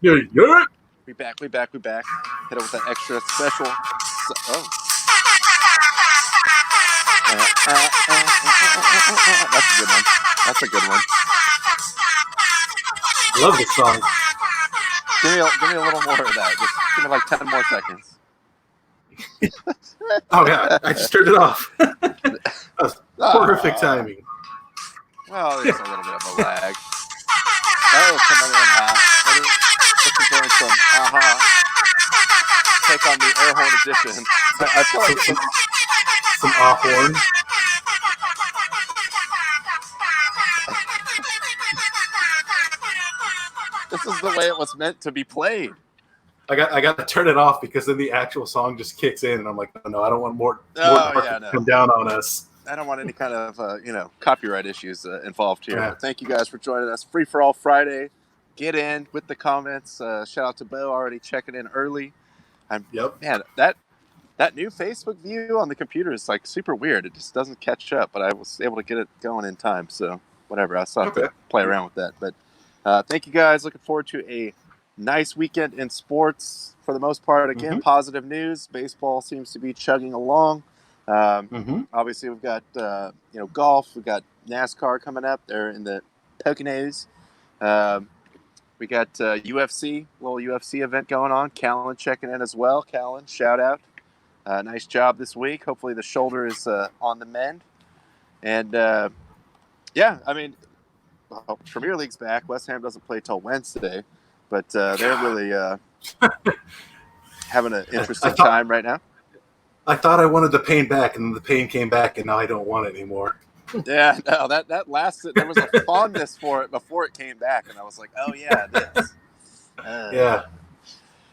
Yeah, yeah. We back. Hit it with that extra special. That's a good one. Love this song. Give me a little more of that. Just give me like 10 more seconds. Oh yeah, I just turned it off. That was perfect timing. Well, there's a little bit of a lag. That was some other let's enjoy some Take on the air horn edition. I feel like some horn. This is the way it was meant to be played. I got to turn it off because then the actual song just kicks in, and I'm like, no, I don't want more to come down on us. I don't want any kind of copyright issues involved here. Yeah. But thank you guys for joining us. Free for All Friday. Get in with the comments. Shout out to Bo already checking in early. Yep. Man, that new Facebook view on the computer is like super weird. It just doesn't catch up, but I was able to get it going in time. So whatever. I still have to play around with that. But thank you guys. Looking forward to a nice weekend in sports for the most part. Again, positive news. Baseball seems to be chugging along. Obviously, we've got golf. We've got NASCAR coming up. They're in the Poconos. We got UFC, little UFC event going on. Callan checking in as well. Callan, shout out. Nice job this week. Hopefully the shoulder is on the mend. And Premier League's back. West Ham doesn't play till Wednesday, but they're really having an interesting time right now. I thought I wanted the pain back, and then the pain came back, and now I don't want it anymore. Yeah, no, that lasted. There was a fondness for it before it came back, and I was like, oh, yeah, this. Yeah.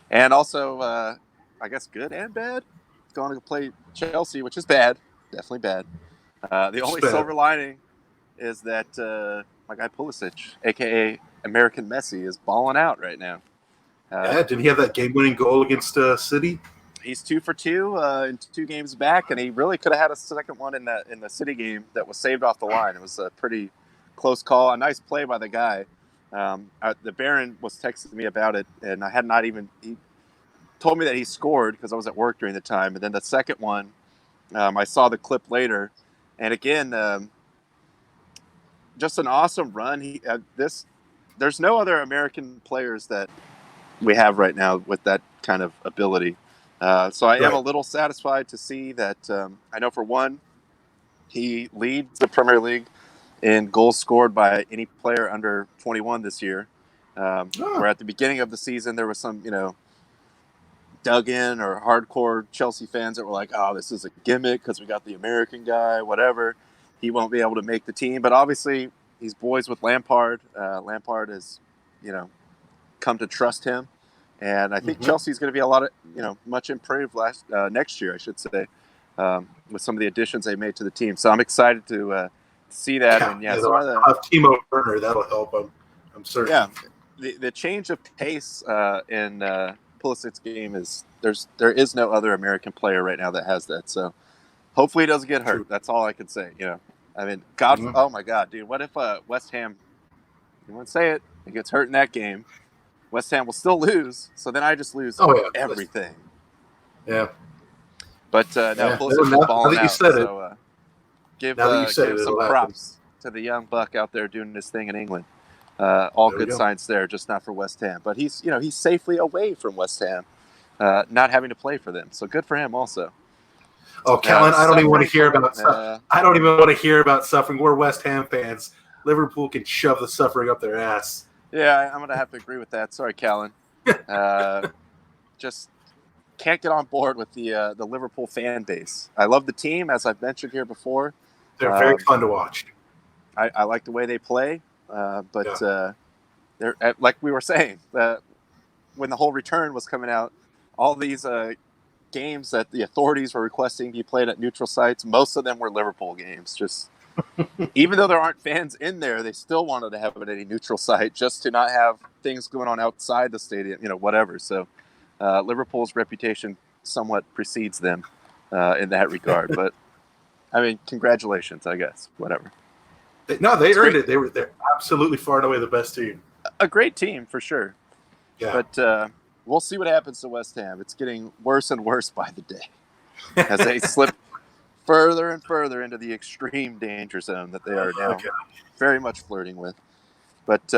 And also, I guess good and bad. Going to play Chelsea, which is bad. Definitely bad. The only silver lining is that my guy Pulisic, a.k.a. American Messi, is balling out right now. Didn't he have that game-winning goal against City? He's 2 for 2 in 2 games back, and he really could have had a second one in the City game that was saved off the line. It was a pretty close call, a nice play by the guy. The Baron was texting me about it, and I had not even. He told me that he scored because I was at work during the time, and then the second one, I saw the clip later, and again, just an awesome run. There's no other American players that we have right now with that kind of ability. So I am a little satisfied to see that. I know for one, he leads the Premier League in goals scored by any player under 21 this year. Where at the beginning of the season, there was some, dug-in or hardcore Chelsea fans that were like, oh, this is a gimmick because we got the American guy, whatever. He won't be able to make the team. But obviously, he's boys with Lampard. Lampard has, come to trust him. And I think Chelsea's going to be a lot of, much improved next year, I should say, with some of the additions they made to the team. So I'm excited to see that. Yeah, and Timo Werner, that'll help him. I'm certain. Yeah, the change of pace in Pulisic's game is there is no other American player right now that has that. So hopefully he doesn't get hurt. True. That's all I can say. I mean, God, oh my God, dude, what if West Ham? You want to say it? He gets hurt in that game. West Ham will still lose, so then I just lose everything. Yeah. But now Pulisic is balling out. So give some props to the young buck out there doing this thing in England. All good signs there, just not for West Ham. But he's safely away from West Ham, not having to play for them. So good for him also. Oh, Callan, I don't even want to hear about. I don't even want to hear about suffering. We're West Ham fans. Liverpool can shove the suffering up their ass. Yeah, I'm going to have to agree with that. Sorry, Callan. Just can't get on board with the Liverpool fan base. I love the team, as I've mentioned here before. They're very fun to watch. I like the way they play, but they're like we were saying, when the whole return was coming out, all these games that the authorities were requesting be played at neutral sites, most of them were Liverpool games. Just even though there aren't fans in there, they still wanted to have it at a neutral site just to not have things going on outside the stadium, whatever. So Liverpool's reputation somewhat precedes them in that regard. But, I mean, congratulations, I guess, whatever. No, they earned it. They're absolutely far and away the best team. A great team, for sure. Yeah. But we'll see what happens to West Ham. It's getting worse and worse by the day as they slip further and further into the extreme danger zone that they are now very much flirting with. But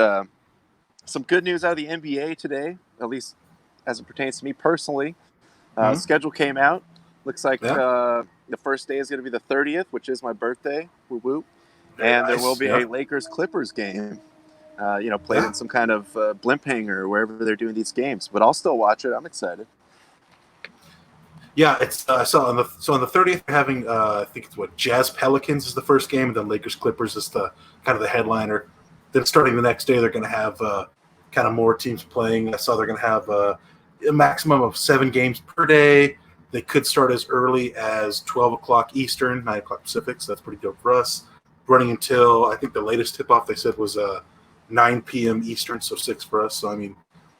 some good news out of the NBA today, at least as it pertains to me personally. Schedule came out. Looks like the first day is going to be the 30th, which is my birthday. Woo woo. And there will be a Lakers-Clippers game, played in some kind of blimp hangar or wherever they're doing these games. But I'll still watch it. I'm excited. Yeah, it's so on the 30th they're having I think it's Jazz Pelicans is the first game, and then Lakers Clippers is the kind of the headliner. Then starting the next day, they're going to have kind of more teams playing. I saw they're going to have a maximum of 7 games per day. They could start as early as 12 o'clock Eastern, 9 o'clock Pacific, so that's pretty dope for us. Running until, I think the latest tip-off they said was 9 p.m. Eastern, so 6 for us. So, I mean,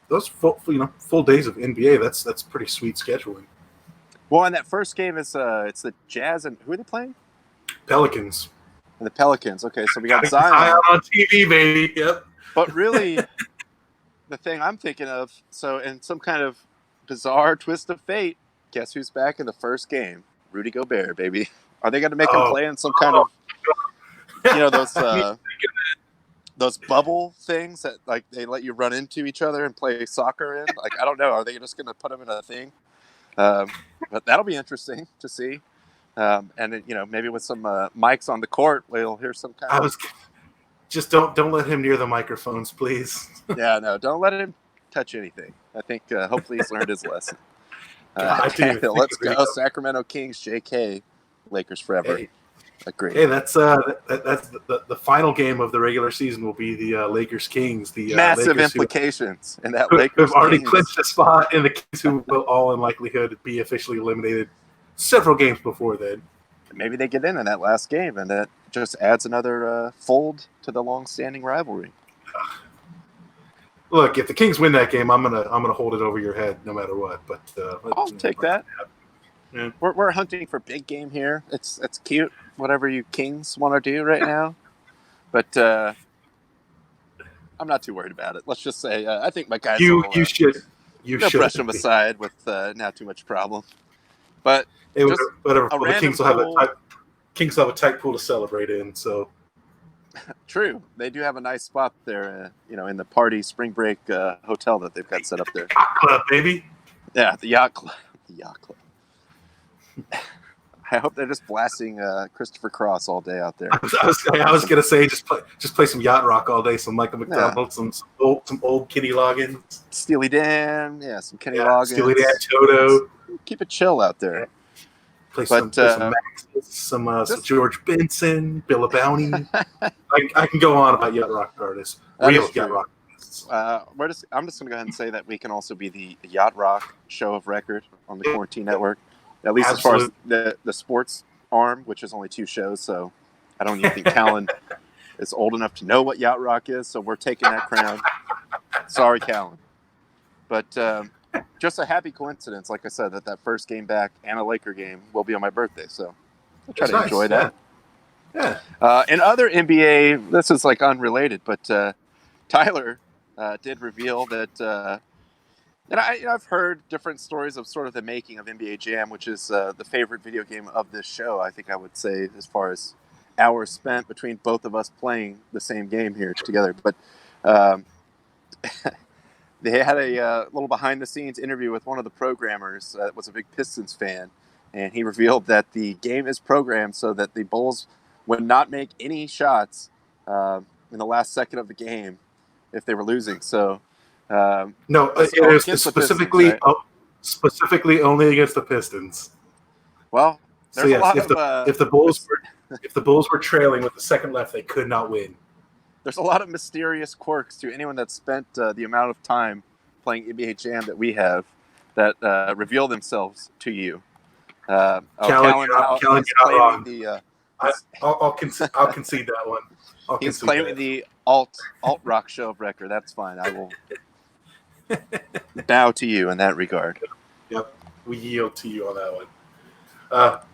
those full days of NBA, that's pretty sweet scheduling. Well, and that first game is it's the Jazz, and who are they playing? Pelicans. And the Pelicans. Okay, so we got Zion on TV, baby. Yep. But really, the thing I'm thinking of, so in some kind of bizarre twist of fate, guess who's back in the first game? Rudy Gobert, baby. Are they going to make him play in some kind of, those bubble things that like they let you run into each other and play soccer in? Like, I don't know. Are they just going to put him in a thing? But that'll be interesting to see. And maybe with some mics on the court, we'll hear some kind of. Just don't let him near the microphones, please. Yeah, no, don't let him touch anything. I think hopefully he's learned his lesson. Let's go, Sacramento Kings, JK, Lakers forever. Hey. Agreed. Hey, that's the final game of the regular season will be the Lakers Kings. The massive Lakers implications in that Lakers have already Kings. clinched a spot, and the Kings who will all in likelihood be officially eliminated several games before then. Maybe they get in that last game, and that just adds another fold to the long-standing rivalry. Look, if the Kings win that game, I'm gonna hold it over your head no matter what. But I'll take that. Yeah. We're hunting for big game here. It's cute, whatever you Kings want to do right now. But I'm not too worried about it. Let's just say I think my guys you should brush them aside with not too much problem. But whatever. The Kings will have a tight pool to celebrate in. So true, they do have a nice spot there. In the party spring break hotel that they've got set up there. Yacht Club, baby. Yeah, the Yacht Club. The Yacht Club. I hope they're just blasting Christopher Cross all day out there. I was gonna say just play some yacht rock all day, some Michael McDonald, some old Kenny Loggins, Steely Dan, some Kenny Loggins, Steely Dan, Toto. Keep it chill out there. Play some Maxis, some George Benson, Bill Bounty. I can go on about yacht rock artists, real yacht rock artists. I'm just gonna go ahead and say that we can also be the yacht rock show of record on the Quarantine Network. At least Absolutely. As far as the sports arm, which is only 2 shows, so I don't even think Callan is old enough to know what yacht rock is, so we're taking that crown. Sorry, Callan. But just a happy coincidence, like I said, that first game back and a Laker game will be on my birthday, so I'll try to enjoy that. Yeah. In other NBA, this is like unrelated, but Tyler did reveal that. And I've heard different stories of sort of the making of NBA Jam, which is the favorite video game of this show, I think I would say, as far as hours spent between both of us playing the same game here together. But they had a little behind-the-scenes interview with one of the programmers that was a big Pistons fan, and he revealed that the game is programmed so that the Bulls would not make any shots in the last second of the game if they were losing. So... no, it is specifically Pistons, right? Specifically only against the Pistons. Well, there's a lot if the Bulls were trailing with the second left, they could not win. There's a lot of mysterious quirks to anyone that spent the amount of time playing NBA Jam that we have that reveal themselves to you. Callan, you're not wrong. I'll concede that one. He's claiming the alt rock show of record. That's fine. I will bow to you in that regard. Yep, we yield to you on that one.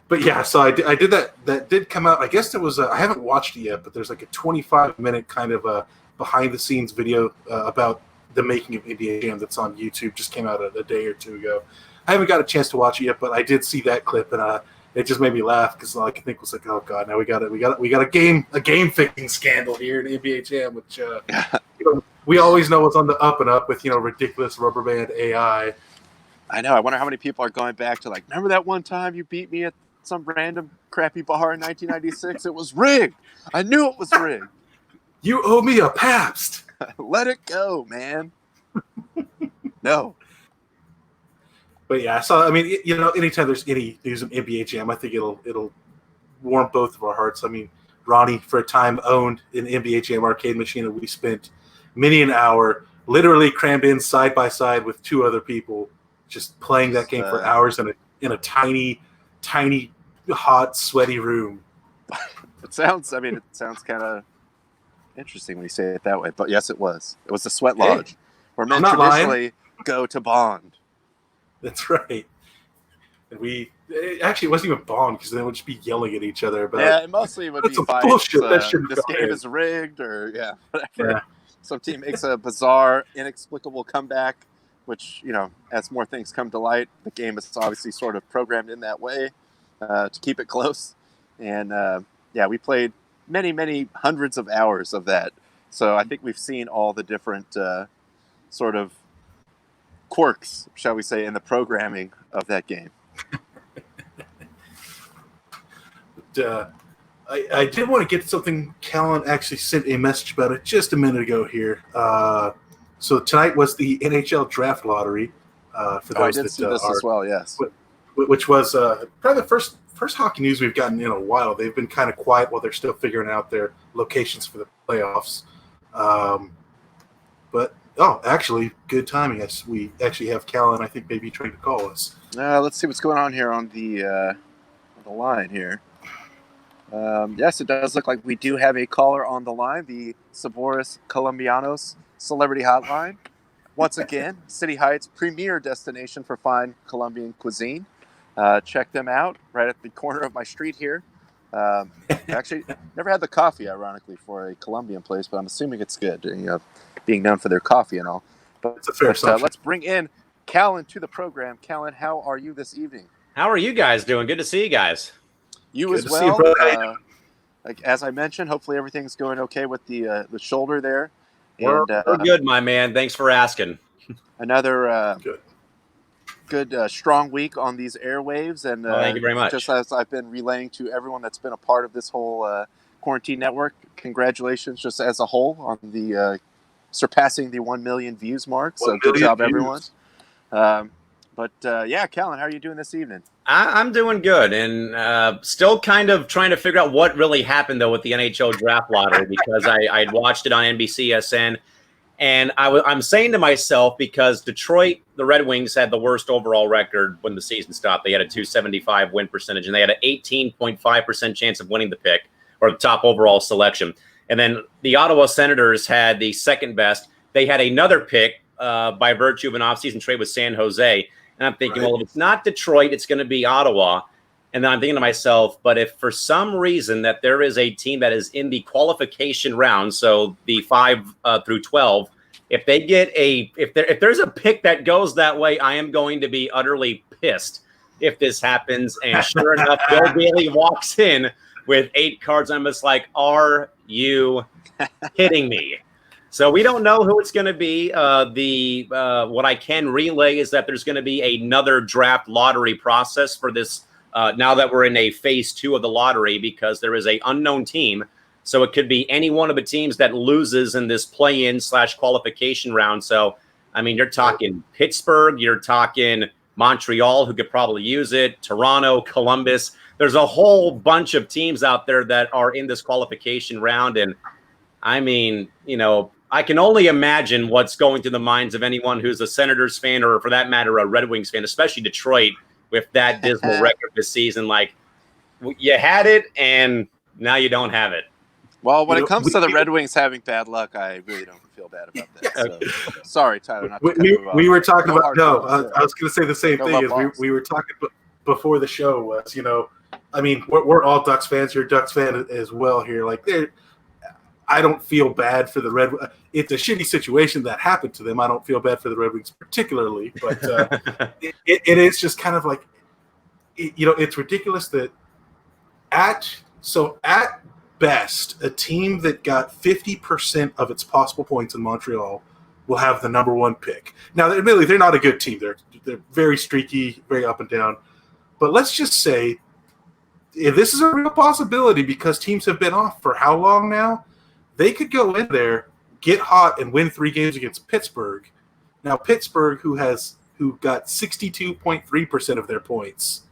But yeah, so I did that. That did come out. I guess there was. I haven't watched it yet, but there's like a 25-minute kind of a behind-the-scenes video about the making of NBA Jam that's on YouTube. Just came out a day or two ago. I haven't got a chance to watch it yet, but I did see that clip, and it just made me laugh because all I could think was like, oh god, now we got a game fixing scandal here in NBA Jam, which we always know what's on the up and up with ridiculous rubber band AI. I know. I wonder how many people are going back to remember that one time you beat me at some random crappy bar in 1996? It was rigged. I knew it was rigged. You owe me a Pabst. Let it go, man. No. But yeah, so I mean, anytime there's any news of NBA Jam, I think it'll warm both of our hearts. I mean, Ronnie for a time owned an NBA Jam arcade machine, and we spent many an hour literally crammed in side by side with two other people, just playing that game for hours in a tiny, hot, sweaty room. It sounds kind of interesting when you say it that way, but yes, it was. It was the Sweat Lodge, where men traditionally go to bond. That's right. And it wasn't even bond because they would just be yelling at each other. But yeah, mostly it would be fights. Bullshit. This game is rigged, or whatever. Yeah. Some team makes a bizarre, inexplicable comeback, which as more things come to light, the game is obviously sort of programmed in that way to keep it close. And we played many hundreds of hours of that. So I think we've seen all the different sort of quirks, shall we say, in the programming of that game. But, I did want to get something. Callan actually sent a message about it just a minute ago here. So tonight was the NHL Draft Lottery. For those I did see this as well, yes. Which was probably the first hockey news we've gotten in a while. They've been kind of quiet while they're still figuring out their locations for the playoffs. But actually, good timing. We actually have Callan, I think, maybe trying to call us. Let's see what's going on here on the line here. Yes, it does look like we do have a caller on the line, the Sabores Colombianos Celebrity Hotline. Once again, City Heights' premier destination for fine Colombian cuisine. Check them out right at the corner of my street here. Actually, never had the coffee, ironically, for a Colombian place, but I'm assuming it's good, being known for their coffee and all. But it's a fair assumption. Let's bring in Callan to the program. Callan, how are you this evening? How are you guys doing? Good to see you guys. You good as to well. See you, as I mentioned, hopefully everything's going okay with the shoulder there. We're good, my man. Thanks for asking. Another good strong week on these airwaves, and thank you very much. Just as I've been relaying to everyone that's been a part of this whole quarantine network, congratulations just as a whole on the surpassing the 1 million views mark. So good job, everyone. Callan, how are you doing this evening? I'm doing good, and still kind of trying to figure out what really happened, though, with the NHL Draft Lottery, because I'd watched it on NBCSN, and I'm saying to myself, because Detroit, the Red Wings, had the worst overall record when the season stopped. They had a .275 win percentage, and they had an 18.5% chance of winning the pick, or the top overall selection. And then the Ottawa Senators had the second best. They had another pick by virtue of an offseason trade with San Jose. And I'm thinking, well, if it's not Detroit, it's going to be Ottawa. And then I'm thinking to myself, but if for some reason that there is a team that is in the qualification round, so the 5 through 12, if they get if there's a pick that goes that way, I am going to be utterly pissed if this happens. And sure enough, Bill Bailey walks in with 8 cards. I'm just like, are you kidding me? So we don't know who it's going to be. What I can relay is that there's going to be another draft lottery process for this now that we're in a phase 2 of the lottery, because there is an unknown team. So it could be any one of the teams that loses in this play-in / qualification round. So, I mean, you're talking Pittsburgh, you're talking Montreal, who could probably use it, Toronto, Columbus. There's a whole bunch of teams out there that are in this qualification round. And I mean, I can only imagine what's going through the minds of anyone who's a Senators fan, or for that matter, a Red Wings fan, especially Detroit, with that dismal record this season. Like, you had it, and now you don't have it. Well, when it comes to the Red Wings having bad luck, I really don't feel bad about that. So, sorry, Tyler. Not to we were talking about I was going to say the same thing. As we were talking before the show was, I mean, we're all Ducks fans. You're a Ducks fan as well here. Like, I don't feel bad for the Red Wings. It's a shitty situation that happened to them. I don't feel bad for the Red Wings particularly, but it is just kind of like, it's ridiculous that at best, a team that got 50% of its possible points in Montreal will have the number one pick. Now, admittedly, they're not a good team. They're very streaky, very up and down. But let's just say if this is a real possibility because teams have been off for how long now? They could go in there, get hot, and win 3 games against Pittsburgh. Now, Pittsburgh, who got 62.3% of their points,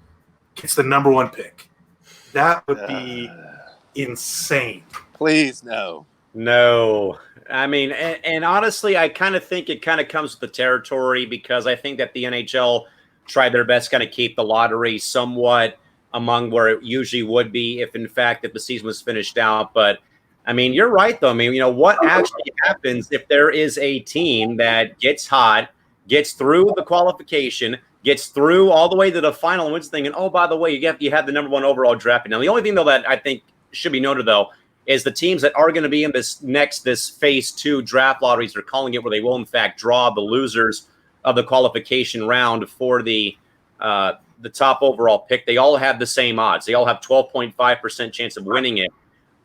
gets the number one pick. That would be insane. Please, no. No. I mean, and honestly, I kind of think it kind of comes with the territory because I think that the NHL tried their best to kind of keep the lottery somewhat among where it usually would be if the season was finished out. But, I mean, you're right, though. I mean, what actually happens if there is a team that gets hot, gets through the qualification, gets through all the way to the final and wins the thing, and, oh, by the way, you have the number one overall draft. Now, the only thing, though, that I think should be noted, though, is the teams that are going to be in this phase 2 draft lotteries, they're calling it, where they will, in fact, draw the losers of the qualification round for the top overall pick. They all have the same odds. They all have 12.5% chance of winning it.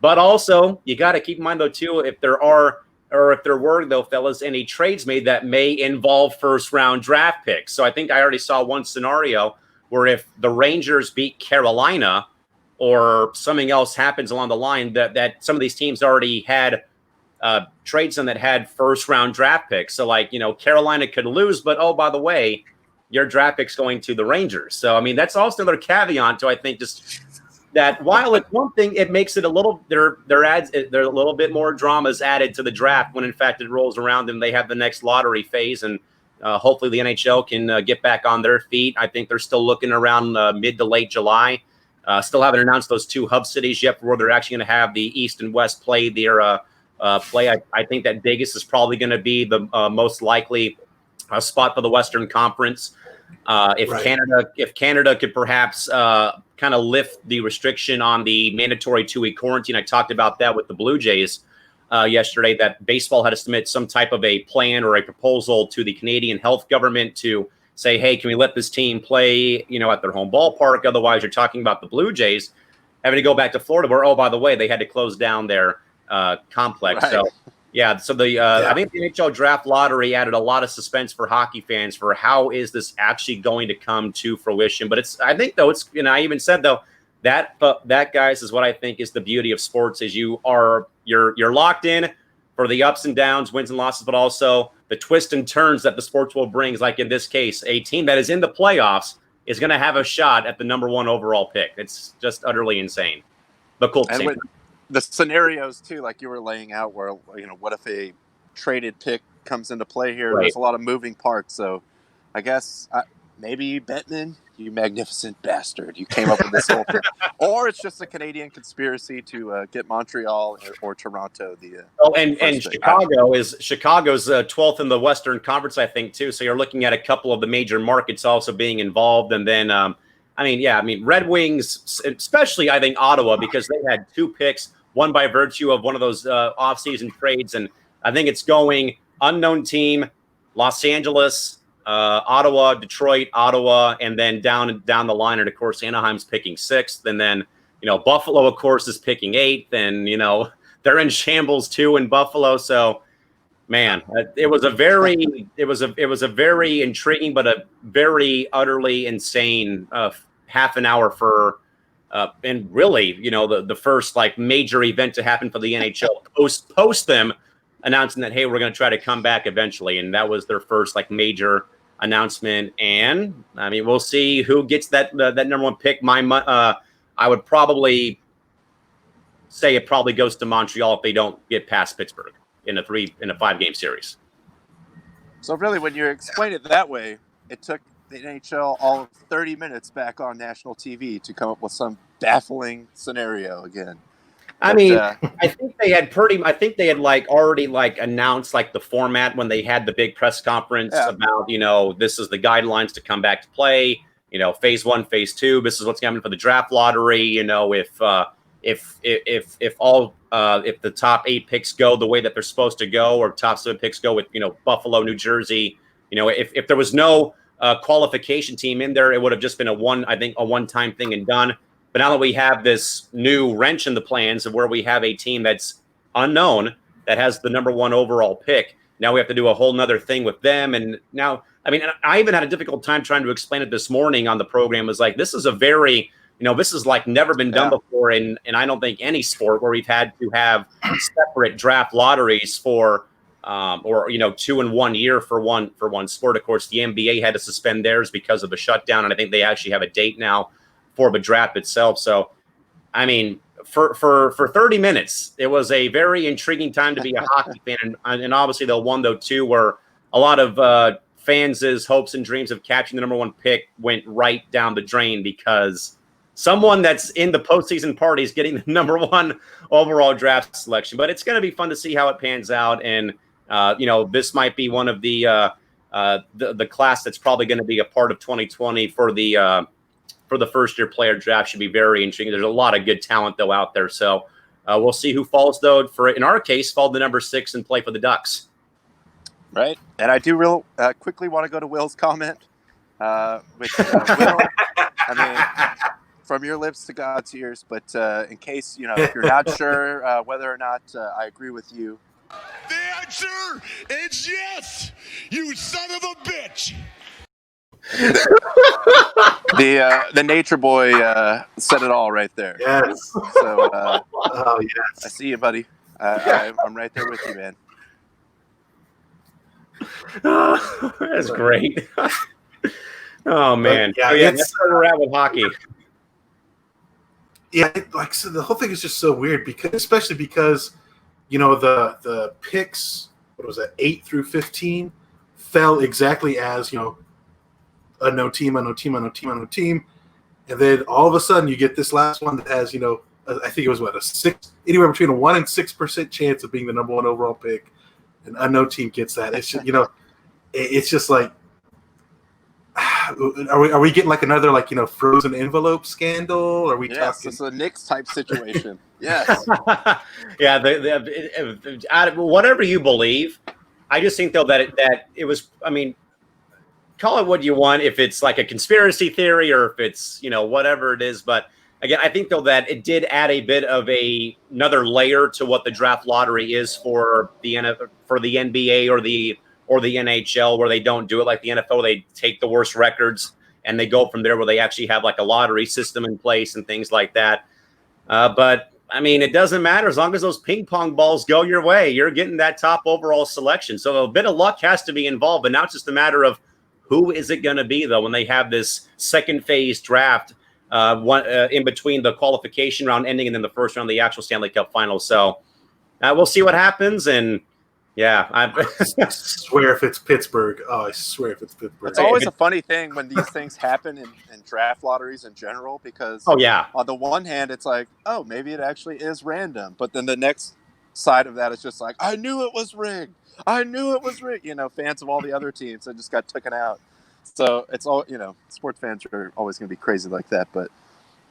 But also, you got to keep in mind, though, too, if there were, though, fellas, any trades made that may involve first-round draft picks. So I think I already saw one scenario where if the Rangers beat Carolina or something else happens along the line, that some of these teams already had trades in that had first-round draft picks. So, like, Carolina could lose, but, oh, by the way, your draft pick's going to the Rangers. So, I mean, that's also another caveat to, I think, just that while it's one thing, it makes it a little there a little bit more dramas added to the draft when in fact it rolls around and they have the next lottery phase, and hopefully the NHL can get back on their feet. I think they're still looking around mid to late July. Still haven't announced those 2 hub cities yet where they're actually going to have the East and West play their play. I think that Vegas is probably going to be the most likely spot for the Western Conference. If Canada could perhaps kind of lift the restriction on the mandatory 2-week quarantine. I talked about that with the Blue Jays yesterday, that baseball had to submit some type of a plan or a proposal to the Canadian health government to say, hey, can we let this team play, at their home ballpark? Otherwise, you're talking about the Blue Jays having to go back to Florida where, oh, by the way, they had to close down their complex. Right. So, yeah. So I think the NHL draft lottery added a lot of suspense for hockey fans for how is this actually going to come to fruition. But I think though, I even said though, that guys is what I think is the beauty of sports is you're locked in for the ups and downs, wins and losses, but also the twists and turns that the sports world brings. Like in this case, a team that is in the playoffs is going to have a shot at the number one overall pick. It's just utterly insane, but cool. The scenarios too, like you were laying out, where what if a traded pick comes into play here? Right. There's a lot of moving parts, so I guess maybe Bettman, you magnificent bastard, you came up with this whole thing, or it's just a Canadian conspiracy to get Montreal or Toronto. And Chicago's 12th in the Western Conference, I think, too. So you're looking at a couple of the major markets also being involved, and then Red Wings, especially I think Ottawa, because they had 2 picks. One by virtue of one of those off-season trades, and I think it's going unknown team, Los Angeles, Ottawa, Detroit, Ottawa, and then down the line. And of course, Anaheim's picking 6th, and then Buffalo, of course, is picking 8th, and they're in shambles too in Buffalo. So, man, it was a very intriguing but a very utterly insane half an hour for. And really, the first major event to happen for the NHL post them announcing that, hey, we're going to try to come back eventually. And that was their first major announcement. And I mean, we'll see who gets that number one pick. I would probably say it probably goes to Montreal if they don't get past Pittsburgh in a 5-game series. So really, when you explain it that way, it took the NHL all of 30 minutes back on national TV to come up with some baffling scenario again. I think they had already announced the format when they had the big press conference about, this is the guidelines to come back to play, phase 1, phase 2, this is what's happening for the draft lottery. If all if the top 8 picks go the way that they're supposed to go, or top 7 picks go with, Buffalo, New Jersey. If there was no qualification team in there, it would have just been a one-time thing and done. But now that we have this new wrench in the plans of where we have a team that's unknown that has the number 1 overall pick, now we have to do a whole nother thing with them. And now, I even had a difficult time trying to explain it this morning on the program. It was like, this is a very, this is like never been done before. And I don't think any sport where we've had to have separate draft lotteries for, 2 in 1 year for one sport. Of course, the NBA had to suspend theirs because of the shutdown. And I think they actually have a date now for the draft itself. So, for 30 minutes, it was a very intriguing time to be a hockey fan. And obviously the 1, though, 2, where a lot of fans' hopes and dreams of catching the number 1 pick went right down the drain because someone that's in the postseason party is getting the number 1 overall draft selection. But it's going to be fun to see how it pans out. And, this might be one of the class that's probably going to be a part of 2020 for the first-year player draft. Should be very intriguing. There's a lot of good talent, though, out there. So we'll see who falls, though. In our case, fall to number 6 and play for the Ducks. Right. And I do quickly want to go to Will's comment. Will, from your lips to God's ears, but in case, if you're not sure whether or not I agree with you. The answer is yes, you son of a bitch. The nature boy said it all right there. Yes. So, oh, yes. I see you, buddy. I'm right there with you, man. That's great. Oh, man. That's where we're at with hockey. Yeah, so the whole thing is just so weird especially because, the picks, 8 through 15 fell exactly as, a no team. And then all of a sudden you get this last one that has, I think it was anywhere between a 1% and 6% chance of being the number 1 overall pick. And a no team gets that. It's just, it's just like, are we getting like another frozen envelope scandal? Are we talking? Yes, it's a Knicks type situation. Yes. Yeah. Whatever you believe, I just think though that it was. Call it what you want. If it's like a conspiracy theory or if it's whatever it is, but again, I think though that it did add a bit of another layer to what the draft lottery is for the NBA or the NHL, where they don't do it like the NFL. They take the worst records and they go from there, where they actually have like a lottery system in place and things like that. But it doesn't matter as long as those ping pong balls go your way. You're getting that top overall selection. So a bit of luck has to be involved, but now it's just a matter of who is it going to be though when they have this second phase draft in between the qualification round ending and then the first round of the actual Stanley Cup Finals. So we'll see what happens. And yeah, I swear if it's Pittsburgh. Oh, I swear if it's Pittsburgh. It's always a funny thing when these things happen in draft lotteries in general, because on the one hand, it's like, oh, maybe it actually is random. But then the next side of that is just like, I knew it was rigged. Fans of all the other teams that just got taken out. So it's all, sports fans are always going to be crazy like that. But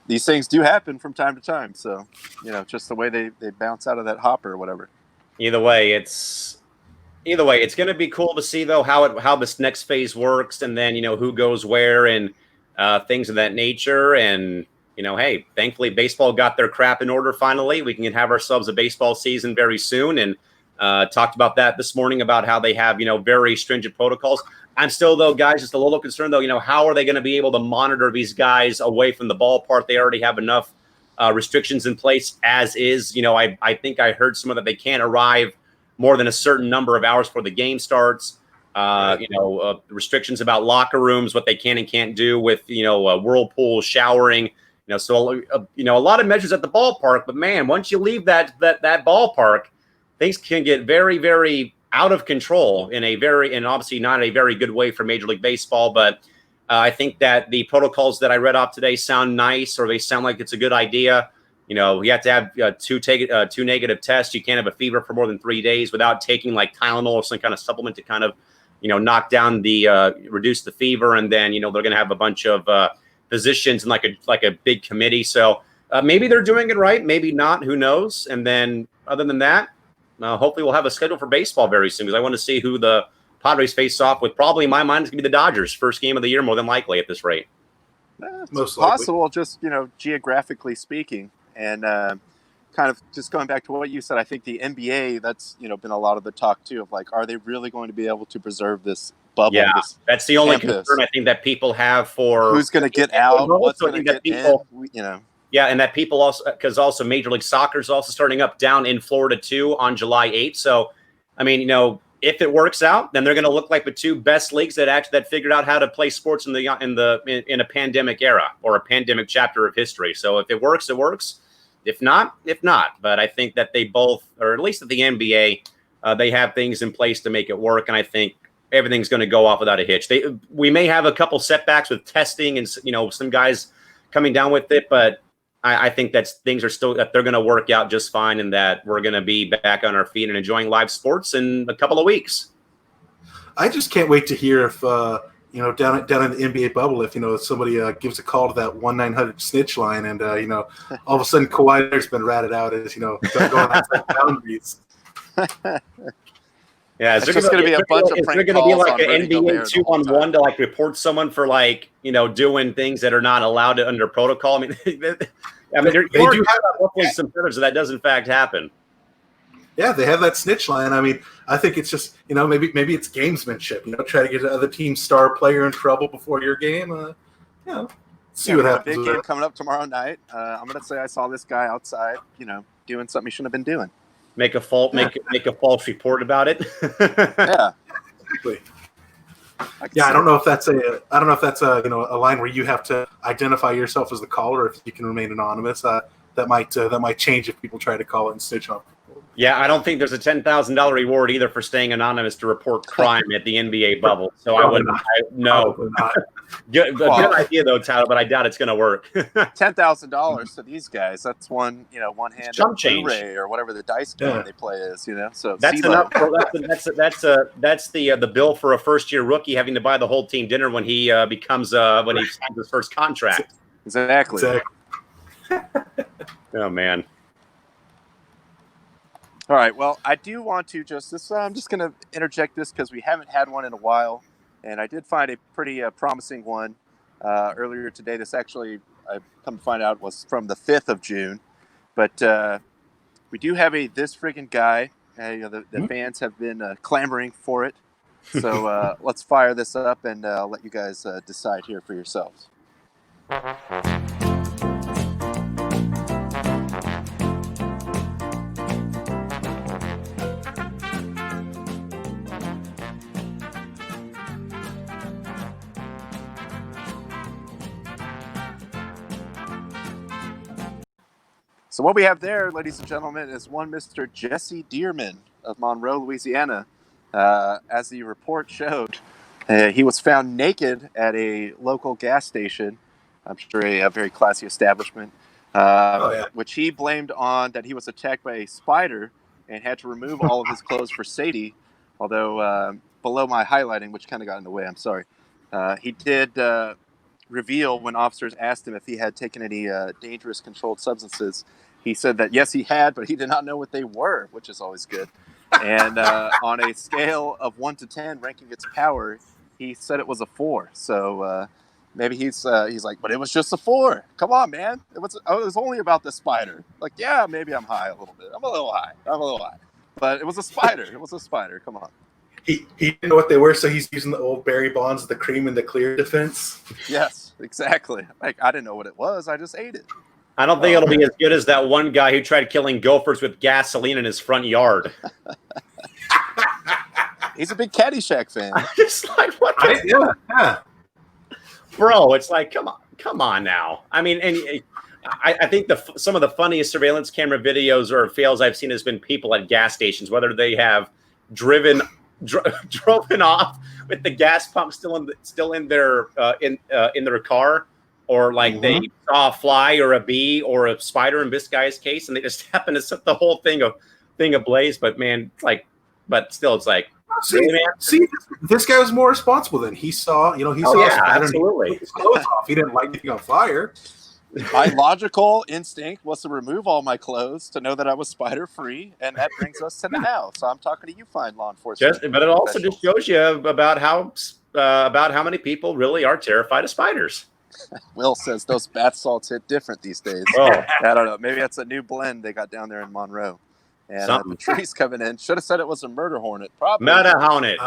these things do happen from time to time. So, just the way they bounce out of that hopper or whatever. Either way, it's going to be cool to see though how this next phase works, and then who goes where and things of that nature. And hey, thankfully baseball got their crap in order finally. We can have ourselves a baseball season very soon, and talked about that this morning about how they have very stringent protocols. I'm still though, guys, just a little concerned though. How are they going to be able to monitor these guys away from the ballpark? They already have enough restrictions in place as is. I think I heard some of that they can't arrive more than a certain number of hours before the game starts. Restrictions about locker rooms, what they can and can't do with, whirlpool showering, so, a lot of measures at the ballpark, but man, once you leave that ballpark, things can get very, very out of control and obviously not a very good way for Major League Baseball. But I think that the protocols that I read off today sound nice, or they sound like it's a good idea. You have to have two negative tests. You can't have a fever for more than 3 days without taking like Tylenol or some kind of supplement to kind of, knock down reduce the fever. And then, they're going to have a bunch of physicians and like a big committee. So maybe they're doing it right, maybe not. Who knows? And then other than that, hopefully we'll have a schedule for baseball very soon because I want to see who the Padres face off with. Probably in my mind is going to be the Dodgers. First game of the year, more than likely at this rate. It's Most likely. possible, just geographically speaking, and kind of just going back to what you said. I think the NBA, that's been a lot of the talk too of like, are they really going to be able to preserve this bubble? Yeah, that's the only campus concern I think that people have for who's going to get out, what's going to get people, in. Yeah, and that people also, because also Major League Soccer is also starting up down in Florida too on July 8th. So, I mean, if it works out, then they're going to look like the two best leagues that figured out how to play sports in a pandemic era or a pandemic chapter of history. So if it works, it works. If not. But I think that they both, or at least at the NBA, they have things in place to make it work, and I think everything's going to go off without a hitch. We may have a couple setbacks with testing and some guys coming down with it, but I think that they're going to work out just fine, and that we're going to be back on our feet and enjoying live sports in a couple of weeks. I just can't wait to hear if down in the NBA bubble, if somebody gives a call to that 1-900 snitch line, and all of a sudden Kawhi Leonard's been ratted out as going outside boundaries. Yeah, it's just going to be a bunch of prank calls. Is there going to be like an NBA 2-on-1 to like report someone for like doing things that are not allowed under protocol? I mean, they do have hopefully some feathers that does in fact happen. Yeah, they have that snitch line. I mean, I think it's just maybe it's gamesmanship. Try to get the other team's star player in trouble before your game. See what happens. Big game coming up tomorrow night. I'm going to say I saw this guy outside, doing something he shouldn't have been doing. Make a false report about it. Yeah, exactly. I don't know if that's a line where you have to identify yourself as the caller. If you can remain anonymous, that might change if people try to call it and snitch on people. Yeah, I don't think there's a $10,000 reward either for staying anonymous to report crime at the NBA bubble. So I wouldn't. No. Good idea though, Tyler, but I doubt it's going to work. $10,000 to these guys. That's one-handed jump change or whatever the dice game they play is. So that's enough. That's the bill for a first-year rookie having to buy the whole team dinner when he becomes when he signs his first contract. Exactly. Oh man. All right. Well, I do want to I'm just going to interject this because we haven't had one in a while. And I did find a pretty promising one earlier today. This actually, I've come to find out, was from the 5th of June. But we do have this friggin' guy. The fans have been clamoring for it. So let's fire this up and let you guys decide here for yourselves. So what we have there, ladies and gentlemen, is one Mr. Jesse Dearman of Monroe, Louisiana. As the report showed, he was found naked at a local gas station. I'm sure a very classy establishment, which he blamed on that he was attacked by a spider and had to remove all of his clothes for safety. Although below my highlighting, which kind of got in the way, I'm sorry, he did reveal when officers asked him if he had taken any dangerous controlled substances. He said that yes, he had, but he did not know what they were, which is always good. And on a scale of 1 to 10, ranking its power, he said it was a 4. So maybe he's like, but it was just a 4. Come on, man. It was only about the spider. Like, yeah, maybe I'm high a little bit. I'm a little high. But it was a spider. It was a spider. Come on. He didn't know what they were, so he's using the old Barry Bonds, the cream and the clear defense. Yes, exactly. Like, I didn't know what it was. I just ate it. I don't think it'll be as good as that one guy who tried killing gophers with gasoline in his front yard. He's a big Caddyshack fan. I'm just like, what? Bro, it's like, come on now. I mean, and I think some of the funniest surveillance camera videos or fails I've seen has been people at gas stations, whether they have driven off with the gas pump still in their car, or like they saw a fly or a bee or a spider in this guy's case, and they just happen to set the whole thing ablaze. But man, but still, it's like, this guy was more responsible than he saw. He saw a spider. Absolutely. He took his clothes off. He didn't light anything on fire. My logical instinct was to remove all my clothes to know that I was spider free, and that brings us to now. So I'm talking to you, fine law enforcement. But it also just shows you about how many people really are terrified of spiders. Will says those bath salts hit different these days. Oh, I don't know. Maybe that's a new blend they got down there in Monroe. And the trees coming in. Should have said it was a murder hornet. Probably. murder hornet.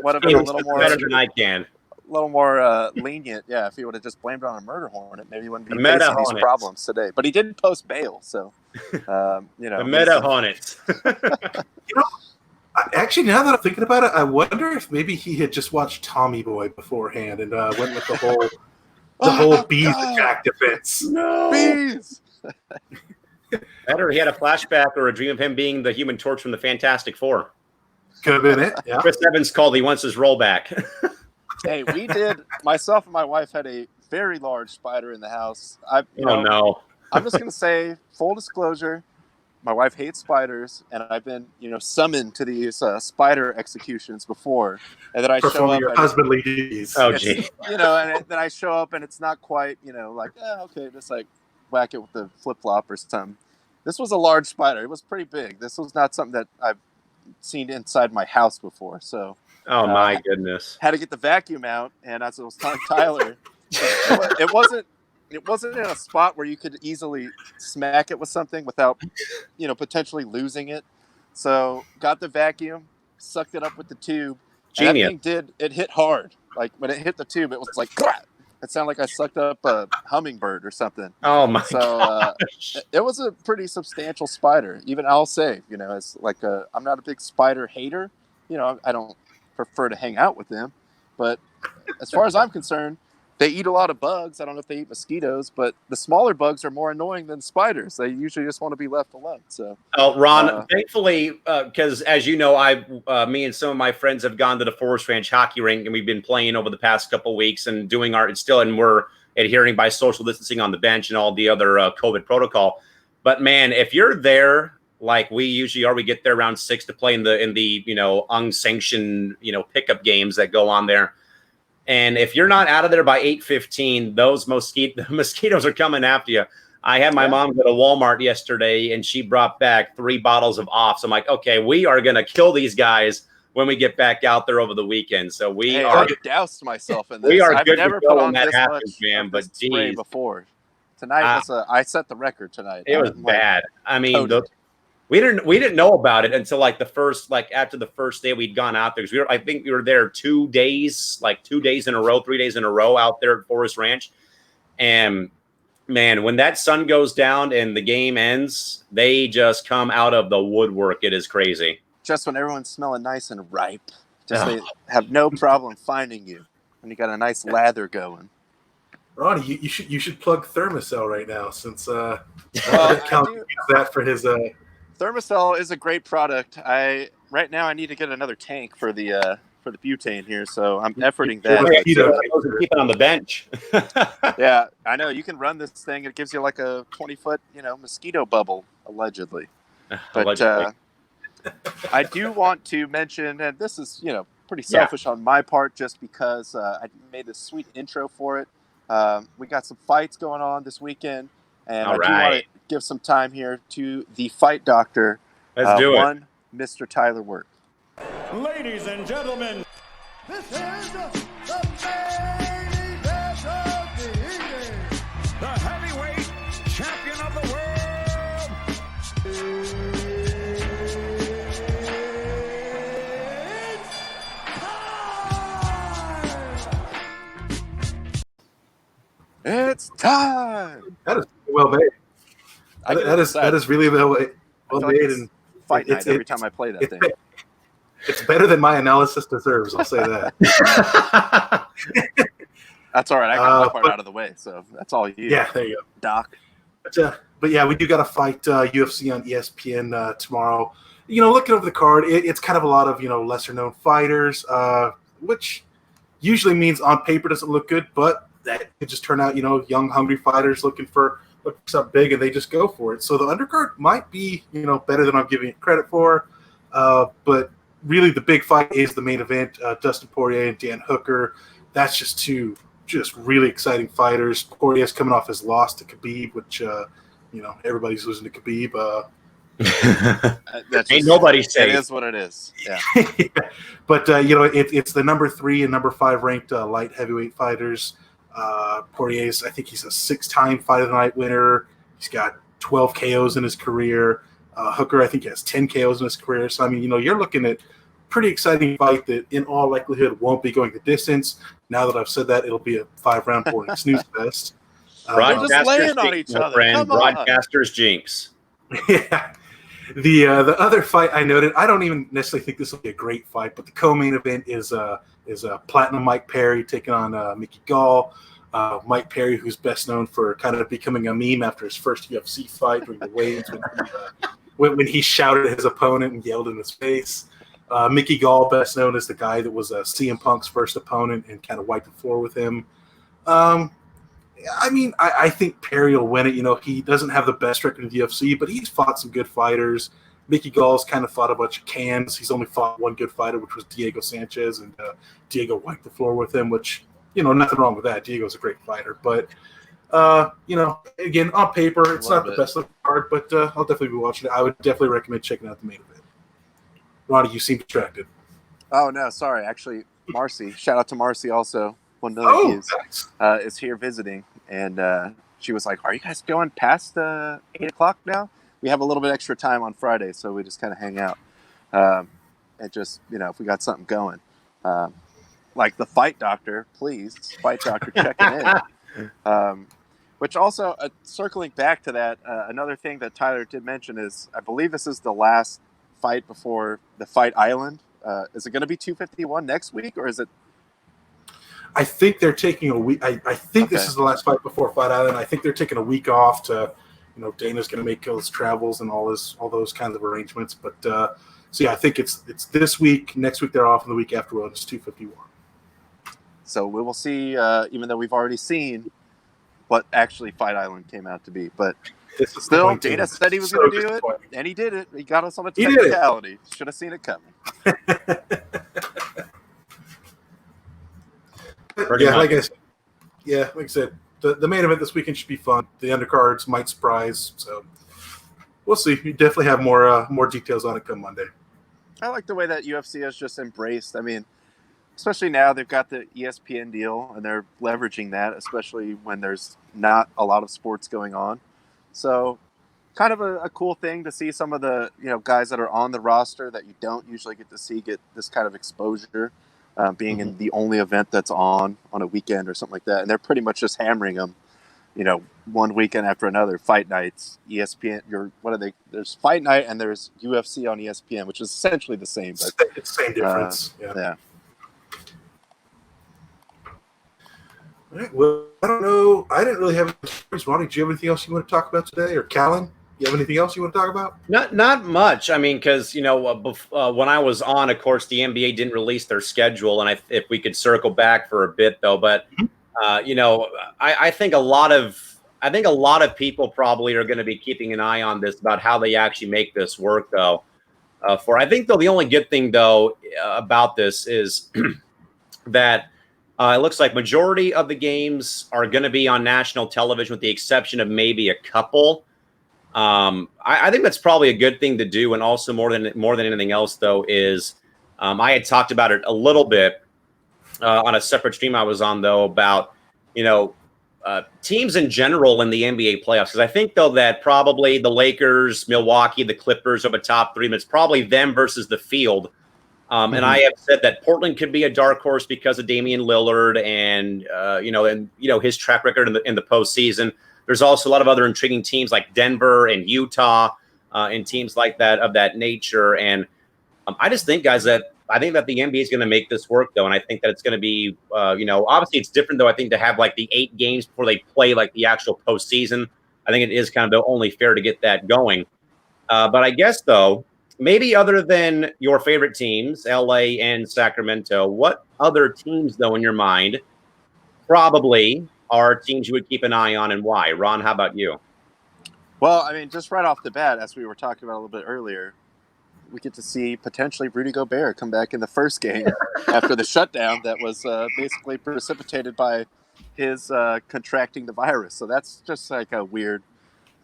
Would have been a little more better than I can. A little more lenient, yeah. If he would have just blamed it on a murder hornet, maybe he wouldn't be Meta facing these hornets. problems today. But he did post bail, so The meta hornets. Actually, now that I'm thinking about it, I wonder if maybe he had just watched Tommy Boy beforehand and went with the whole bees attack defense. No. bees. Better he had a flashback or a dream of him being the Human Torch from the Fantastic Four. Could have been it. Yeah. Chris Evans called. He wants his rollback. Hey, we did. Myself and my wife had a very large spider in the house. No. I'm just gonna say, full disclosure, my wife hates spiders, and I've been, summoned to these spider executions before, and then I show Performing up. your husbandly duties. Oh, It's- gee. and then I show up, and it's not quite, okay, just like whack it with the flip flop or something. This was a large spider. It was pretty big. This was not something that I've seen inside my house before, so. Oh, my goodness. Had to get the vacuum out, and as I was telling Tyler, it wasn't in a spot where you could easily smack it with something without, potentially losing it. So got the vacuum, sucked it up with the tube. And Genius. that thing it hit hard. Like when it hit the tube, it was like, it sounded like I sucked up a hummingbird or something. Oh, my So gosh. it was a pretty substantial spider. Even I'll say, it's like I'm not a big spider hater. I don't prefer to hang out with them, but as far as I'm concerned, they eat a lot of bugs. I don't know if they eat mosquitoes, but the smaller bugs are more annoying than spiders. They usually just want to be left alone. So, Ron, thankfully, because as you know, me and some of my friends have gone to the Forest Ranch hockey rink, and we've been playing over the past couple of weeks and doing and we're adhering by social distancing on the bench and all the other COVID protocol. But man, if you're there like we usually are, we get there around 6 to play in the unsanctioned pickup games that go on there. And if you're not out of there by 8:15, those mosquitoes are coming after you. I had my mom go to Walmart yesterday, and she brought back 3 bottles of Off. So I'm like, okay, we are going to kill these guys when we get back out there over the weekend. So I doused myself in this. We are I've good never to go put on when that this happens, much man. of But this spray geez, before. Tonight I set the record tonight. it was bad. I mean, we didn't know about it until after the first day we'd gone out there, because I think we were there 2 days, 2 days in a row, 3 days in a row out there at Forest Ranch. And man, when that sun goes down and the game ends, they just come out of the woodwork. It is crazy. Just when everyone's smelling nice and ripe, they have no problem finding you, and you got a nice lather going. Ronnie, you should plug Thermacell right now, since I uses that for his. Thermacell is a great product. Right now I need to get another tank for the butane here, so I'm efforting that. Keep it on the bench. Yeah, I know. You can run this thing. It gives you like a 20-foot, mosquito bubble, allegedly. But I do want to mention, and this is, pretty selfish on my part, just because I made this sweet intro for it. We got some fights going on this weekend, and I do want to give some time here to the fight doctor. Let's do it. Mr. Tyler Work. Ladies and gentlemen, This is the main event of the evening. the heavyweight champion of the It's time. That is well made. I get That excited. is really well I feel like made, it's and fight night it's- every it's- time I play that it's thing. it's better than my analysis deserves. I'll say that. That's all right. I got my part but- out of the way, so that's all you. Yeah, there you go. Doc. But yeah, we do got to fight UFC on ESPN tomorrow. Looking over the card, it's kind of a lot of lesser known fighters, which usually means on paper doesn't look good, but that could just turn out young hungry fighters looking for something big, and they just go for it. So the undercard might be better than I'm giving it credit for, but really the big fight is the main event: Dustin Poirier and Dan Hooker. That's just two just really exciting fighters. Poirier's coming off his loss to Khabib, which everybody's losing to Khabib. That's Ain't nobody safe. It is what it is. Yeah. Yeah. But it's the number 3 and number 5 ranked light heavyweight fighters. Poirier's, I think he's a 6-time Fight of the Night winner. He's got 12 KOs in his career. Hooker, I think, has 10 KOs in his career. So I mean, you're looking at pretty exciting fight that in all likelihood won't be going the distance. Now that I've said that, it'll be a 5-round boring snooze fest. They're just laying on each other. Come on. Broadcaster's jinx. Yeah. The other fight I noted, I don't even necessarily think this will be a great fight, but the co-main event is Platinum Mike Perry taking on Mickey Gall. Mike Perry, who's best known for kind of becoming a meme after his first UFC fight during the weigh-ins when he shouted at his opponent and yelled in his face. Mickey Gall, best known as the guy that was CM Punk's first opponent and kind of wiped the floor with him. I mean, I think Perry will win it. He doesn't have the best record in the UFC, but he's fought some good fighters. Mickey Gall's kind of fought a bunch of cans. He's only fought one good fighter, which was Diego Sanchez, and Diego wiped the floor with him, which, nothing wrong with that. Diego's a great fighter. But, again, on paper, it's not the best looking card, but I'll definitely be watching it. I would definitely recommend checking out the main event. Ronnie, you seem distracted. Oh, no, sorry. Actually, Marcy. Shout out to Marcy also. 1 million views. Nice. Is here visiting, and she was like, "Are you guys going past 8 o'clock now? We have a little bit extra time on Friday, so we just kind of hang out, and just if we got something going, like the Fight Doctor, please, Fight Doctor checking in." Which also, circling back to that, another thing that Tyler did mention is, I believe this is the last fight before the Fight Island. Is it going to be 251 next week, or is it? I think they're taking a week. I think this is the last fight before Fight Island. I think they're taking a week off to, Dana's going to make those travels and all those kinds of arrangements. But so yeah, I think it's this week. Next week they're off, and the week after it's 251. So we will see. Even though we've already seen what actually Fight Island came out to be, but This is still, Dana said he was going to do it, and he did it. He got us on a technicality. Should have seen it coming. Like I said, the main event this weekend should be fun. The undercards might surprise, so we'll see. We definitely have more details on it come Monday. I like the way that UFC has just embraced. I mean, especially now they've got the ESPN deal, and they're leveraging that, especially when there's not a lot of sports going on. So, kind of a cool thing to see some of the guys that are on the roster that you don't usually get to see get this kind of exposure. Being in the only event that's on a weekend or something like that. And they're pretty much just hammering them, one weekend after another. Fight nights, ESPN, there's Fight Night and there's UFC on ESPN, which is essentially the same. But, it's the same difference. Yeah. All right, well, I don't know. I didn't really have any stories. Ronnie, do you have anything else you want to talk about today? Or Callan, you have anything else you want to talk about? Not much. I mean, because when I was on, of course, the NBA didn't release their schedule, and if we could circle back for a bit though, but I think a lot of people probably are going to be keeping an eye on this about how they actually make this work though. I think though the only good thing though about this is that it looks like majority of the games are going to be on national television, with the exception of maybe a couple. I think that's probably a good thing to do, and also more than anything else, though, is I had talked about it a little bit on a separate stream I was on, though, about teams in general in the NBA playoffs. Because I think, though, that probably the Lakers, Milwaukee, the Clippers are the top three, but it's probably them versus the field. And I have said that Portland could be a dark horse because of Damian Lillard and his track record in the postseason. There's also a lot of other intriguing teams like Denver and Utah and teams like that of that nature. And I just think, guys, that I think that the NBA is going to make this work, though. And I think that it's going to be, obviously it's different, though, I think, to have like the 8 games before they play like the actual postseason. I think it is kind of only fair to get that going. But I guess, though, maybe other than your favorite teams, LA and Sacramento, what other teams, though, in your mind probably are teams you would keep an eye on, and why? Ron, how about you? Well, I mean, just right off the bat, as we were talking about a little bit earlier, we get to see potentially Rudy Gobert come back in the first game after the shutdown that was basically precipitated by his contracting the virus. So that's just like a weird.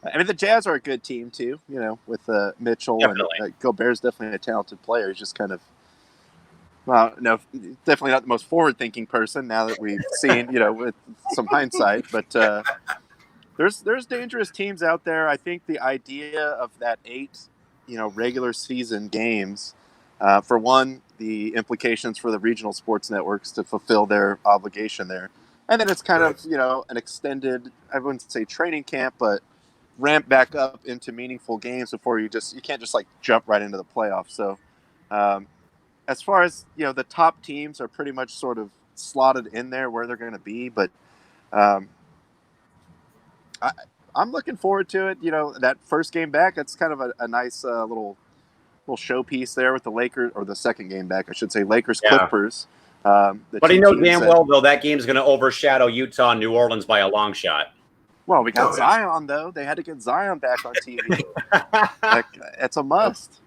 I mean, the Jazz are a good team too, with Mitchell Definitely. and Gobert's definitely a talented player. He's just kind of, well, no, definitely not the most forward-thinking person now that we've seen, with some hindsight. But there's dangerous teams out there. I think the idea of that 8, regular season games, for one, the implications for the regional sports networks to fulfill their obligation there, and then it's kind of an extended, I wouldn't say training camp, but ramp back up into meaningful games before you can't just like jump right into the playoffs. So as far as the top teams are pretty much sort of slotted in there where they're going to be, but I'm looking forward to it. That first game back, it's kind of a nice little showpiece there with the Lakers, or the second game back, I should say, Lakers Clippers. But damn well though that game's going to overshadow Utah and New Orleans by a long shot. Well, we got Zion, though. They had to get Zion back on TV. It's a must.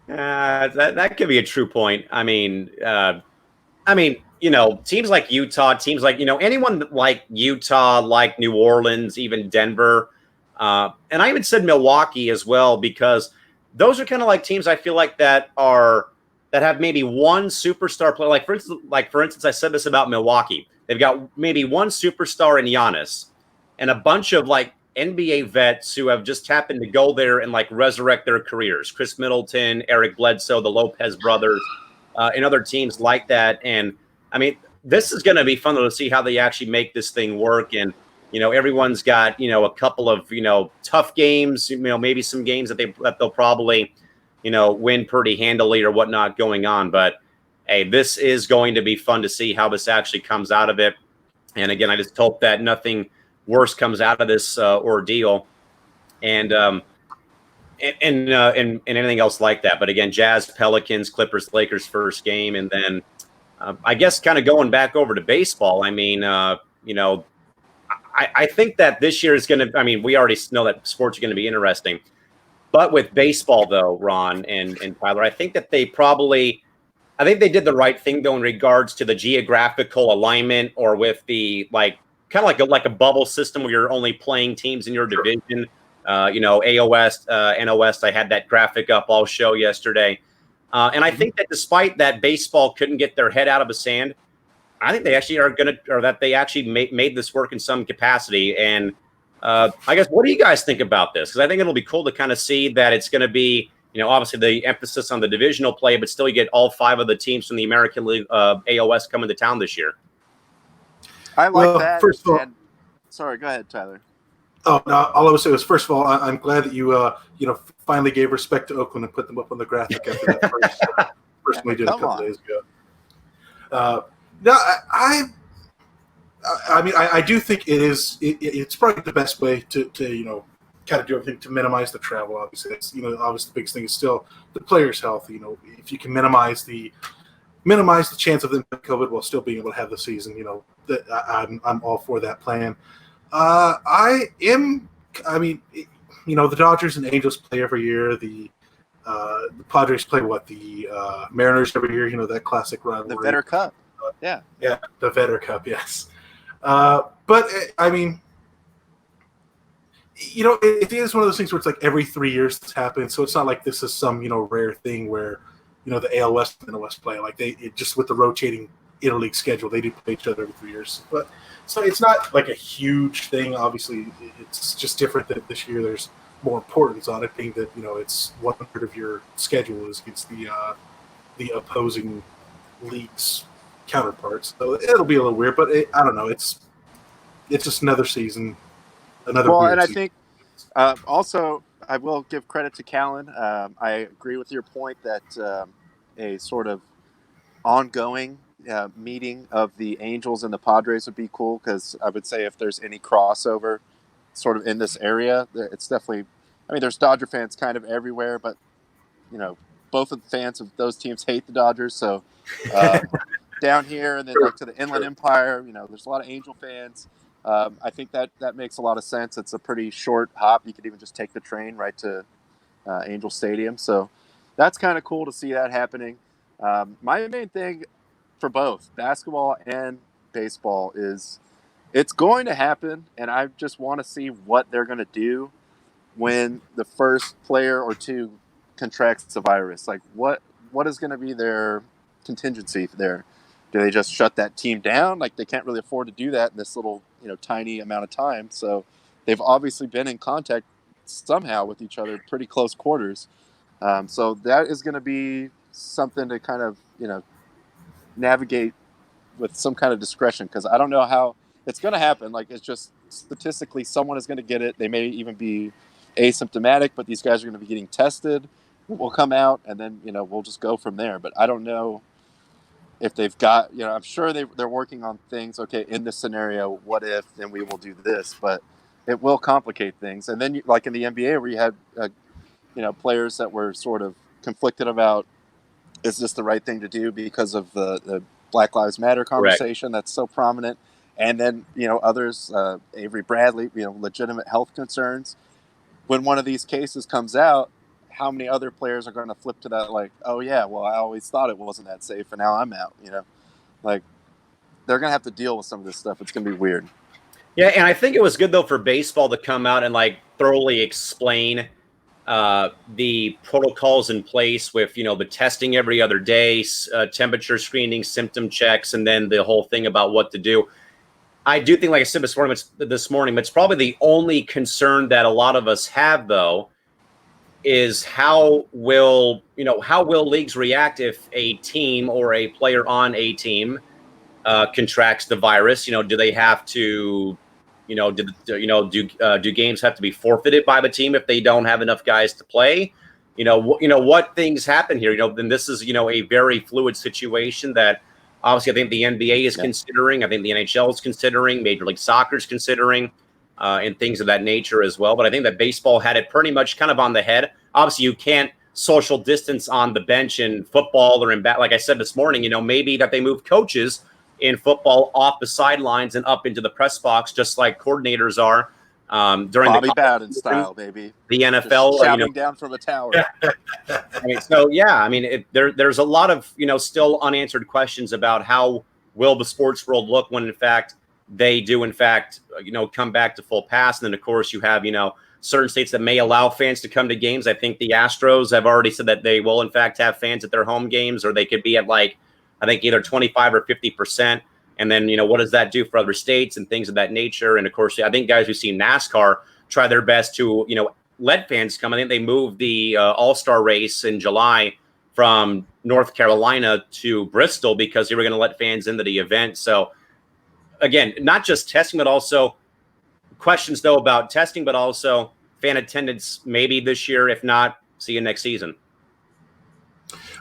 That could be a true point. I mean, teams like Utah, teams like, anyone like Utah, like New Orleans, even Denver. And I even said Milwaukee as well, because those are kind of like teams I feel like that have maybe one superstar player. Like for instance, I said this about Milwaukee. They've got maybe one superstar in Giannis and a bunch of like NBA vets who have just happened to go there and like resurrect their careers. Chris Middleton, Eric Bledsoe, the Lopez brothers, and other teams like that. And I mean, this is going to be fun to see how they actually make this thing work. And, everyone's got, a couple of, tough games, maybe some games that they'll probably, win pretty handily or whatnot going on. But hey, this is going to be fun to see how this actually comes out of it. And again, I just hope that nothing worse comes out of this ordeal, and anything else like that. But again, Jazz, Pelicans, Clippers, Lakers first game, and then I guess kind of going back over to baseball. I mean, I think that this year is going to. I mean, we already know that sports are going to be interesting, but with baseball though, Ron and Tyler, I think that they did the right thing though in regards to the geographical alignment, or with the kind of like a bubble system where you're only playing teams in your division. AOS, NOS. I had that graphic up all show yesterday, and I think that despite that baseball couldn't get their head out of the sand, I think they actually they actually made this work in some capacity. And I guess, what do you guys think about this? Because I think it'll be cool to kind of see that it's going to be, obviously the emphasis on the divisional play, but still you get all 5 of the teams from the American League AOS coming to town this year. I like that. First of all, sorry, go ahead, Tyler. Oh, no, all I would say was, first of all, I'm glad that you finally gave respect to Oakland and put them up on the graphic after that first we did a couple days ago. No, I do think it's probably the best way to kind of do everything to minimize the travel. Obviously, obviously the biggest thing is still the players' health. If you can minimize the chance of them getting COVID while still being able to have the season, I'm all for that plan. The Dodgers and Angels play every year. The Padres play the Mariners every year. That classic rivalry. The Vetter Cup. Yeah, the Vetter Cup. Yes, but I mean, it is one of those things where it's like every 3 years this happens. So it's not like this is some rare thing where the AL West and the West play just with the rotating interleague schedule, they do play each other every 3 years. But so it's not like a huge thing. Obviously, it's just different that this year there's more importance on it, being that it's 1/3 of your schedule is against the opposing leagues counterparts. So it'll be a little weird, but I don't know. It's just another season, another. Well, weird and I season. think also I will give credit to Callan. I agree with your point that a sort of ongoing meeting of the Angels and the Padres would be cool, because I would say if there's any crossover sort of in this area, it's definitely. I mean, there's Dodger fans kind of everywhere, but both of the fans of those teams hate the Dodgers, so. Down here and then to the Inland Empire, there's a lot of Angel fans. I think that makes a lot of sense. It's a pretty short hop. You could even just take the train right to Angel Stadium. So that's kind of cool to see that happening. My main thing for both basketball and baseball is it's going to happen, and I just want to see what they're going to do when the first player or two contracts the virus. Like, what is going to be their contingency there? Do they just shut that team down? Like, they can't really afford to do that in this little, tiny amount of time. So they've obviously been in contact somehow with each other, pretty close quarters. So that is going to be something to kind of, navigate with some kind of discretion, because I don't know how it's going to happen. Like, it's just statistically someone is going to get it. They may even be asymptomatic, but these guys are going to be getting tested. We'll come out, and then, we'll just go from there. But I don't know if they've got, I'm sure they're working on things. Okay, in this scenario, what if, then we will do this, but it will complicate things. And then, like in the NBA, where you had, players that were sort of conflicted about, is this the right thing to do because of the Black Lives Matter conversation that's so prominent. And then, others, Avery Bradley, legitimate health concerns. When one of these cases comes out, how many other players are going to flip to that? Like, oh yeah, well, I always thought it wasn't that safe, and now I'm out. Like, they're going to have to deal with some of this stuff. It's going to be weird. Yeah, and I think it was good though for baseball to come out and like thoroughly explain the protocols in place with the testing every other day, temperature screening, symptom checks, and then the whole thing about what to do. I do think, like I said this morning, it's probably the only concern that a lot of us have though, is how will leagues react if a team or a player on a team contracts the virus? Do they have to, do games have to be forfeited by the team if they don't have enough guys to play? What things happen here? Then this is a very fluid situation that obviously I think the NBA is considering. I think the NHL is considering. Major League Soccer is considering. And things of that nature as well. But I think that baseball had it pretty much kind of on the head. Obviously, you can't social distance on the bench in football or in bat. Like I said this morning, maybe that they move coaches in football off the sidelines and up into the press box, just like coordinators are during Bobby the Bowden style, baby. The NFL, just shouting down from a tower. There's a lot of still unanswered questions about how will the sports world look when in fact they do, come back to full pass. And then, of course, you have, certain states that may allow fans to come to games. I think the Astros have already said that they will, in fact, have fans at their home games, or they could be at, either 25 or 50%. And then, what does that do for other states and things of that nature? And, of course, I think guys who see NASCAR try their best to, let fans come. I think they moved the All-Star race in July from North Carolina to Bristol because they were going to let fans into the event. So, again, not just testing, but also questions, though, about testing, but also fan attendance maybe this year. If not, see you next season.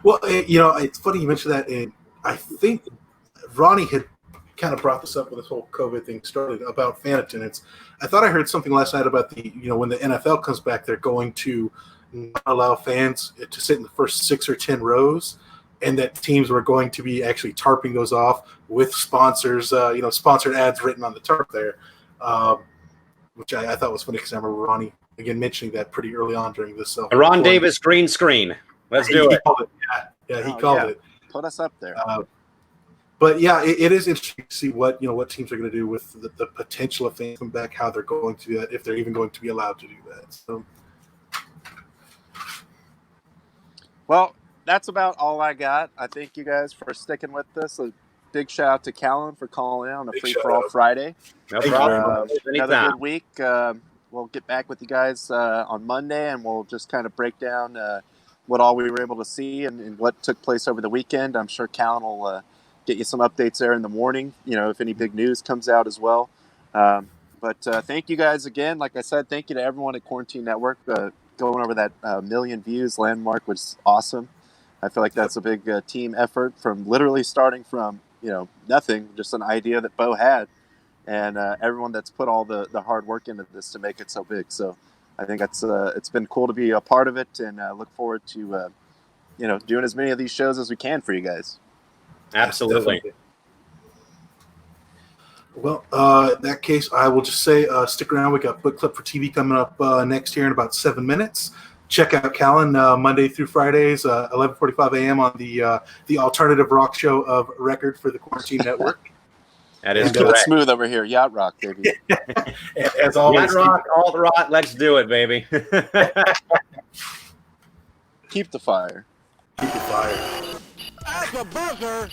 Well, it's funny you mentioned that. And I think Ronnie had kind of brought this up when this whole COVID thing started about fan attendance. I thought I heard something last night about when the NFL comes back, they're going to not allow fans to sit in the first 6 or 10 rows. And that teams were going to be actually tarping those off with sponsors, sponsored ads written on the tarp there, which I thought was funny because I remember Ronnie, again, mentioning that pretty early on during this. Ron Davis green screen. Let's do it. He called it. Put us up there. But, yeah, it is interesting to see what teams are going to do with the potential of fans coming back, how they're going to do that, if they're even going to be allowed to do that. So, well, that's about all I got. I thank you guys for sticking with us. A big shout out to Callan for calling in on a Free For All Friday. No problem. Another good week. We'll get back with you guys on Monday, and we'll just kind of break down what all we were able to see and what took place over the weekend. I'm sure Callan will get you some updates there in the morning, if any big news comes out as well. But thank you guys again. Like I said, thank you to everyone at Quarantine Network. Going over that million views landmark was awesome. I feel like that's a big team effort from literally starting from, nothing, just an idea that Bo had, and everyone that's put all the hard work into this to make it so big. So I think it's been cool to be a part of it, and look forward to, doing as many of these shows as we can for you guys. Absolutely. Well, in that case, I will just say stick around. We got Book Club for TV coming up next here in about 7 minutes. Check out Callan Monday through Fridays, 11:45 a.m. on the alternative rock show of record for the Quarantine Network. That is And, Keep it correct. smooth over here. Yacht rock, baby. As always, Yacht rock, alt rock, let's do it, baby. Keep the fire. keep it fire. As a buzzer,